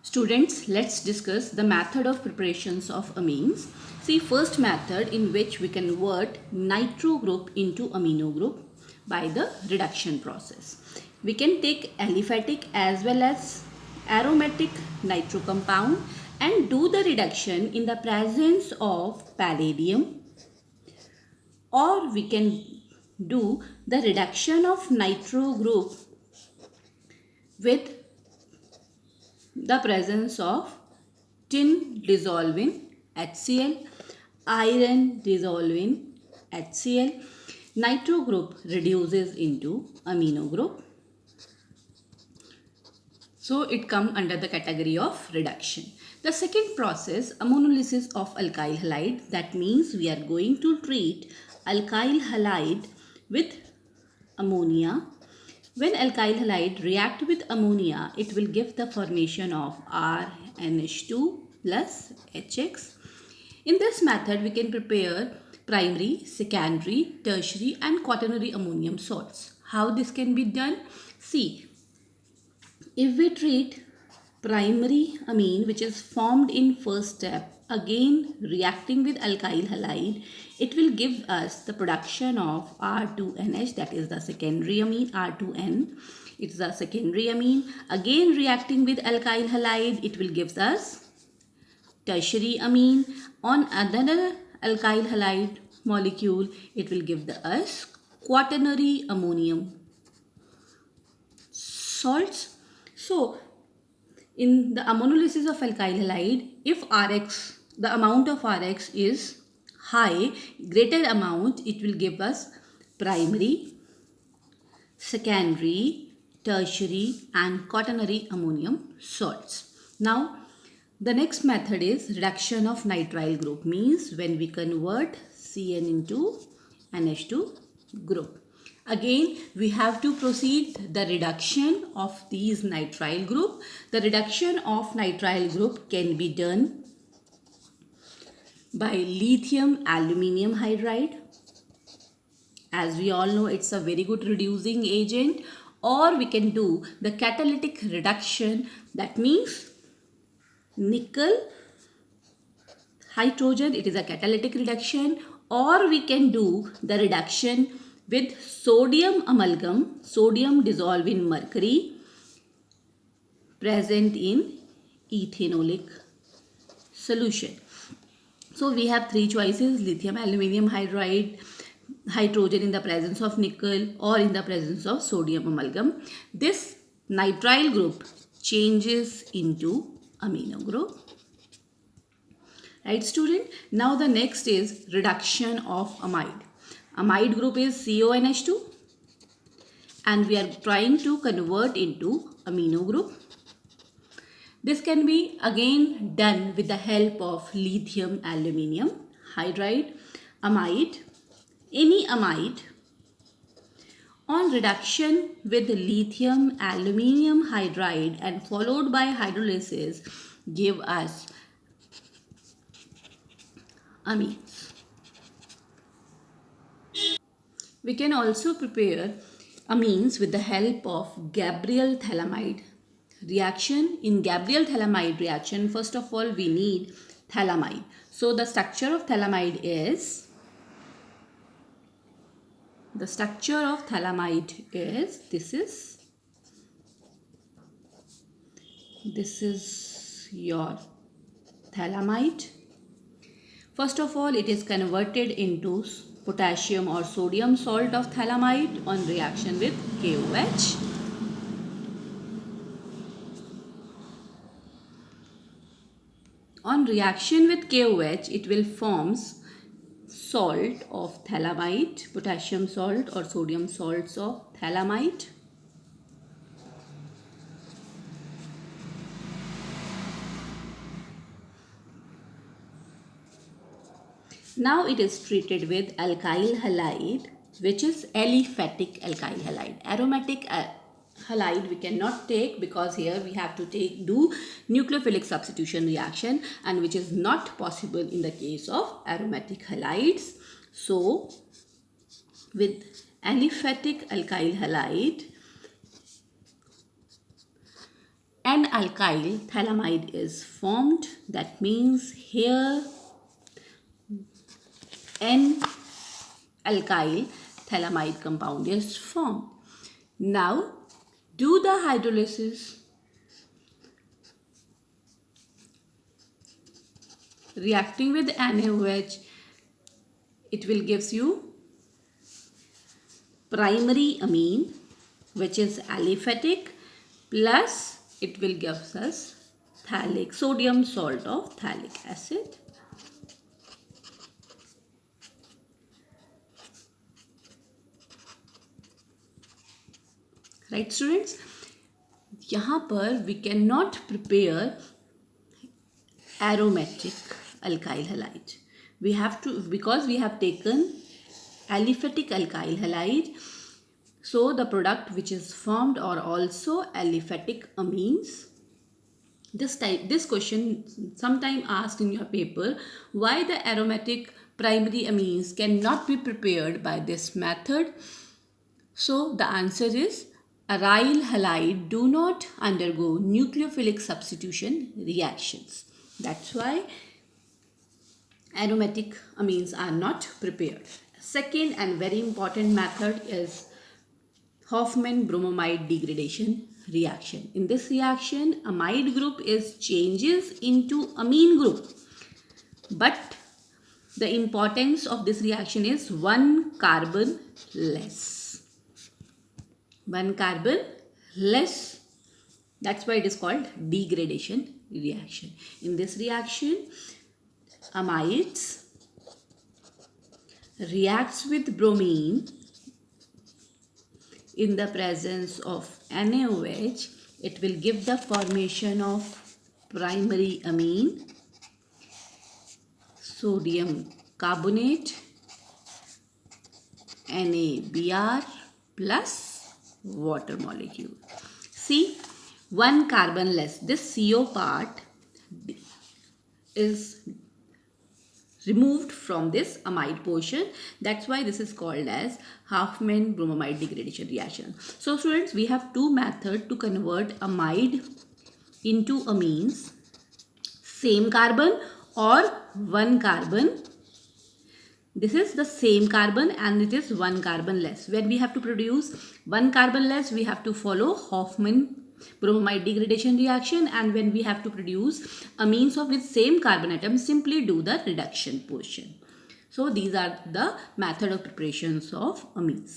Students, let's discuss the method of preparations of amines. See, first method in which we convert nitro group into amino group by the reduction process. We can take aliphatic as well as aromatic nitro compound and do the reduction in the presence of palladium, or we can do the reduction of nitro group with the presence of tin dissolving HCl, iron dissolving HCl. Nitro group reduces into amino group. So it comes under the category of reduction. The second process, ammonolysis of alkyl halide. That means we are going to treat alkyl halide with ammonia. When alkyl halide react with ammonia, it will give the formation of RNH2 plus HX. In this method, we can prepare primary, secondary, tertiary and quaternary ammonium salts. How this can be done? See, if we treat primary amine which is formed in first step, again reacting with alkyl halide, it will give us the production of R2NH, that is the secondary amine, R2N. It's the secondary amine. Again reacting with alkyl halide, it will give us tertiary amine. On another alkyl halide molecule, it will give us quaternary ammonium salts. So, in the ammonolysis of alkyl halide, if Rx, the amount of Rx is high, greater amount, it will give us primary, secondary, tertiary and quaternary ammonium salts. Now, the next method is reduction of nitrile group, means when we convert CN into NH2 group. Again, we have to proceed the reduction of these nitrile group. The reduction of nitrile group can be done by lithium aluminium hydride. As we all know, it's a very good reducing agent. Or we can do the catalytic reduction. That means nickel hydrogen, it is a catalytic reduction. Or we can do the reduction with sodium amalgam, sodium dissolved in mercury present in ethanolic solution. So we have three choices: lithium aluminium hydride, hydrogen in the presence of nickel, or in the presence of sodium amalgam. This nitrile group changes into amino group. Right, student? Now the next is reduction of amide. Amide group is CONH2 and we are trying to convert into amino group. This can be again done with the help of lithium aluminium hydride, amide, any amide. On reduction with lithium aluminium hydride and followed by hydrolysis give us amines. We can also prepare amines with the help of Gabriel thalamide reaction. In Gabriel thalamide reaction, first of all we need thalamide. So the structure of thalamide is, this is your thalamide. First of all, it is converted into potassium or sodium salt of thalamide on reaction with KOH. On reaction with KOH, it will forms salt of thalamide, potassium salt or sodium salts of thalamide. Now it is treated with alkyl halide, which is aliphatic alkyl halide. Aromatic halide we cannot take because here we have to do nucleophilic substitution reaction, and which is not possible in the case of aromatic halides. So with aliphatic alkyl halide An alkyl phthalimide is formed. That means here an alkyl phthalimide compound is formed. Now do the hydrolysis. Reacting with NaOH, it will gives you primary amine, which is aliphatic, plus it will gives us phthalic, sodium salt of phthalic acid. Right students, यहाँ पर we cannot prepare aromatic alkyl halide. We have to, because we have taken aliphatic alkyl halide, so the product which is formed are also aliphatic amines. This question sometime asked in your paper, why the aromatic primary amines cannot be prepared by this method? So the answer is aryl halide do not undergo nucleophilic substitution reactions. That's why aromatic amines are not prepared. Second and very important method is Hofmann-bromamide degradation reaction. In this reaction, amide group changes into amine group. But the importance of this reaction is 1 carbon less. 1 carbon less. That's why it is called degradation reaction. In this reaction, amides reacts with bromine in the presence of NaOH. It will give the formation of primary amine, sodium carbonate, NaBr plus water molecule. See, 1 carbon less. This CO part is removed from this amide portion. That's why this is called as Hofmann-bromamide degradation reaction. So students, we have two methods to convert amide into amines. Same carbon or 1 carbon. This is the same carbon and it is 1 carbon less. When we have to produce 1 carbon less, we have to follow Hofmann-bromamide degradation reaction, and when we have to produce amines of with same carbon atom, simply do the reduction portion. So these are the method of preparations of amines.